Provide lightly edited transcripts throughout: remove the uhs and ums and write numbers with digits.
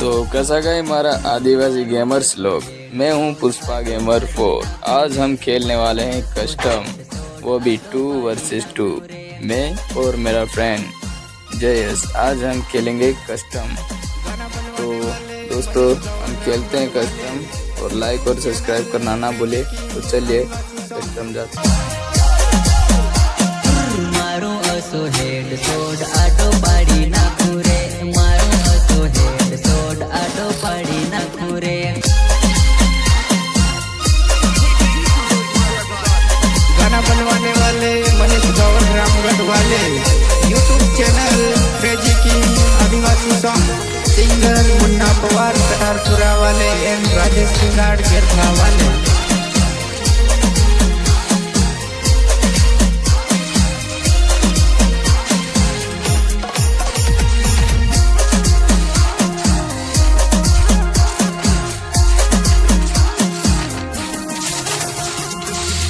तो कैसा गए हमारा आदिवासी गेमर्स लोग। मैं हूं पुष्पा गेमर 4। आज हम खेलने वाले हैं कस्टम, वो भी 2 वर्सेस 2। मैं और मेरा फ्रेंड जयस आज हम खेलेंगे कस्टम। तो दोस्तों हम खेलते हैं कस्टम और लाइक और सब्सक्राइब करना ना भूले। तो चलिए कस्टम जाते हैं। मारो असो हेड सोड आटो पाड़ी ना पूरे, मारो असो हेड सोड आटो पाड़ी ना पूरे। गाना बनवाने वाले मनीष गौर रामगढ़ वाले, यूट्यूब चैनल क्रेजी किंग आदिवासी सॉन्ग, सिंगर मुन्ना पवार कटारपुरा वाले एंड राजेश सिंगाड़ गेरथा वाले।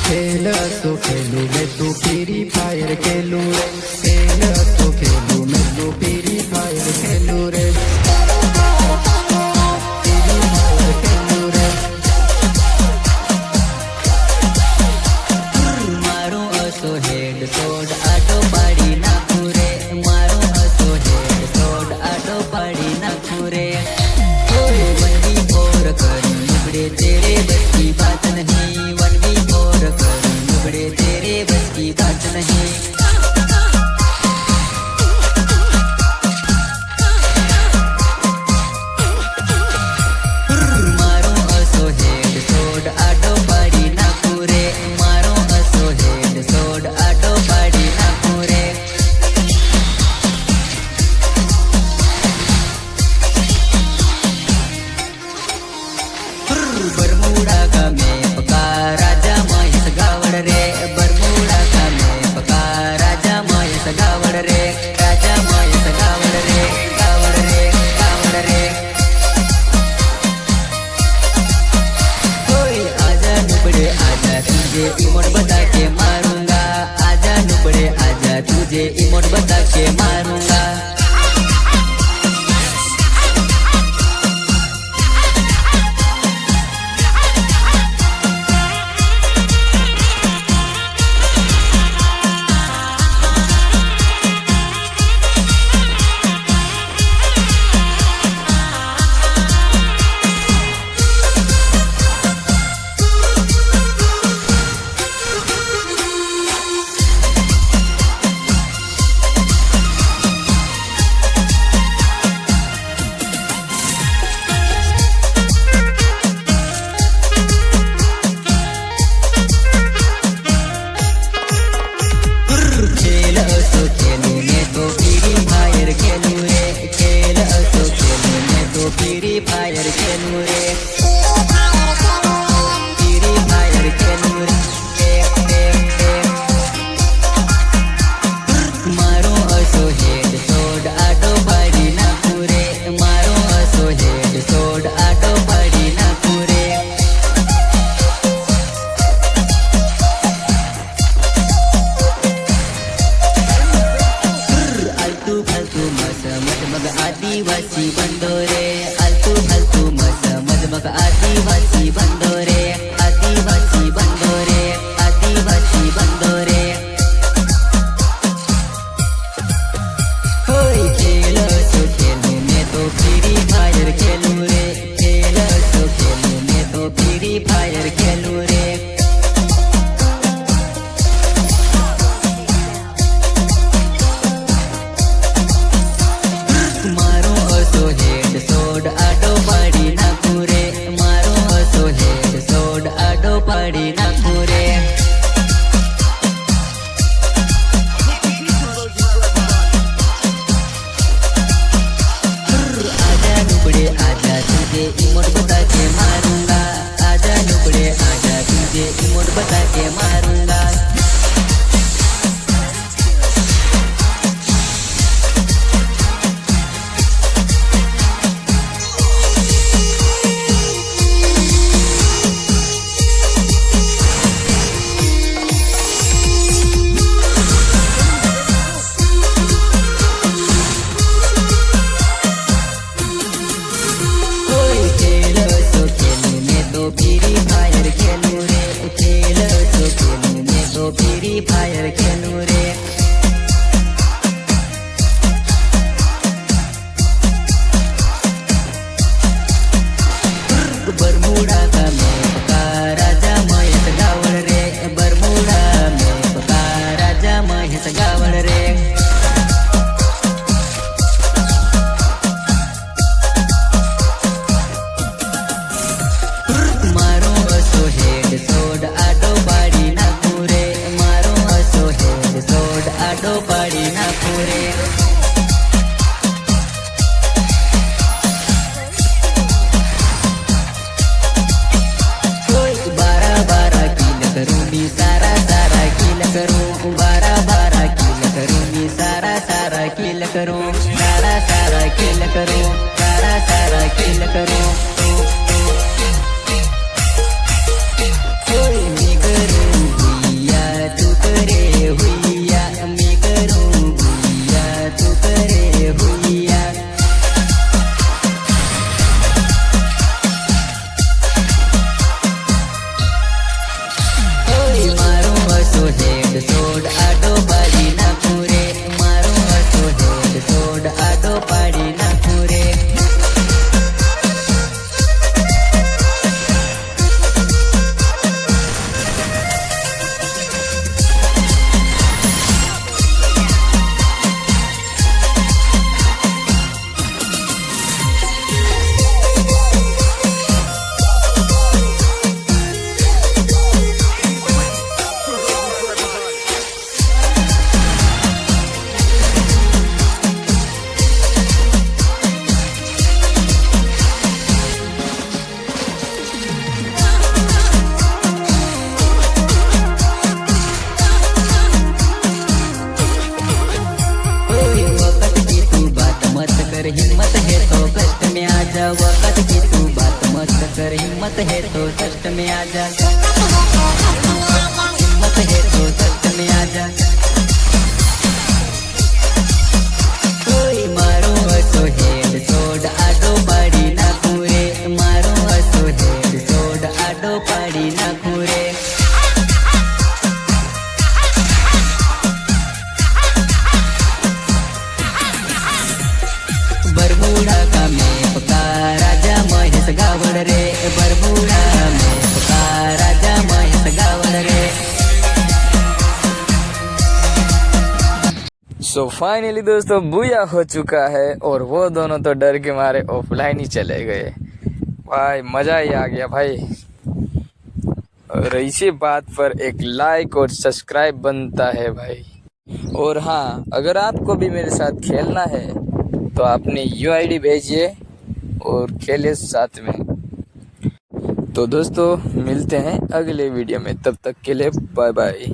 खेल तो खेलू मैं तू फ्री फायर खेलू रे, खेल तो खेलू मैं तू फ्री फायर खेलू रे, फ्री फायर खेलू रे। मारो असो हेड सोड आटो पाड़ी ना पूरे, मारो असो हेड सोड आटो पाड़ी ना पूरे। कोई बंदी और कर नुबड़े तेरे बस की बात नहीं, वन भी और कर नुबड़े तेरे बस की बात नहीं। मारो असो हेड सोड आटो पाड़ी ना पूरे, मारो असो हेड सोड आटो पाड़ी ना पूरे। बरमुड़ा का मैप का राजा महेश गावड़ रे, बरमुड़ा का मैप का राजा महेश गावड़ रे, राजा महेश गावड़ रे, गावड़ रे, गावड़ रे। कोई आजा नुबड़े आजा तुझे इमोट बता के मारूंगा, आजा नुबड़े आजा तुझे इमोट बता के मारूंगा। खेल असो खेलू मैं तो फ्री फायर खेलू रे, खेल असो खेलू मैं तो फ्री फायर खेलू रे, फ्री फायर खेलू रे। मारो असो हेड सोड आटो पाड़ी ना पूरे, मारो असो हेड सोड आटो पाड़ी ना पूरे। आलतू फालतू मस मग आदिवासी बंदोरे, आलतू फालतू मस मग आदिवासी बंदोरे, आदिवासी बंदोरे, आदिवासी बंदोरे। होय खेल सो खेलू मैं तो फ्री फायर खेलू रे, खेल सो खेलू मैं तो फ्री फायर खेलू रे। मारो असो हेड सोड आटो पाड़ी ना पूरे, मारो असो हेड सोड आटो पाड़ी ना पूरे। आजा नुबड़े आजा तुझे इमोट बता के मारूंगा, आजा नुबड़े आजा तुझे इमोट बता के मारूंगा। बरमुडा का मेप का राजा महेश गावड़ रे, बरमुडा मेप का राजा महेश गावड़ रे। मारो असो हेड सोड आडो पाडी नाखू रे, मारो असो हेड सोड आडो पाडी नाखू रे। सारा सारा किल करूं, 12-12 किल करूं, मी सारा सारा किल करूं, सारा सारा किल करूं, सारा सारा किल करूं। मी करूं हुइया तू करे हुइया, मी करूं हुइया तू करे हुइया। हेड सोड आडो पाडी नाखू रे, मारो असो हेड सोड आडो पाडी नाखू रे। हिम्मत है तो कष्ट में आ जा, वक्त की तू बात मत कर, हिम्मत है तो कष्ट में आ जा, हिम्मत है तो कष्ट में आ जा। मारो असो हेड सोड आडो पाडी नाखू रे, मारो असो हेड सोड आडो पाडी नाखू रे। बरमुडा का मेप का राजा महेश गावड़ रे, बरमुडा मेप का राजा महेश गावड़ रे। सो फाइनली दोस्तों बुया हो चुका है और वो दोनों तो डर के मारे ऑफलाइन ही चले गए। भाई मजा ही आ गया भाई। और इसी बात पर एक लाइक और सब्सक्राइब बनता है भाई। और हाँ, अगर आपको भी मेरे साथ खेलना है तो आपने UID भेजिए और खेले साथ में। तो दोस्तों मिलते हैं अगले वीडियो में, तब तक के लिए बाय बाय।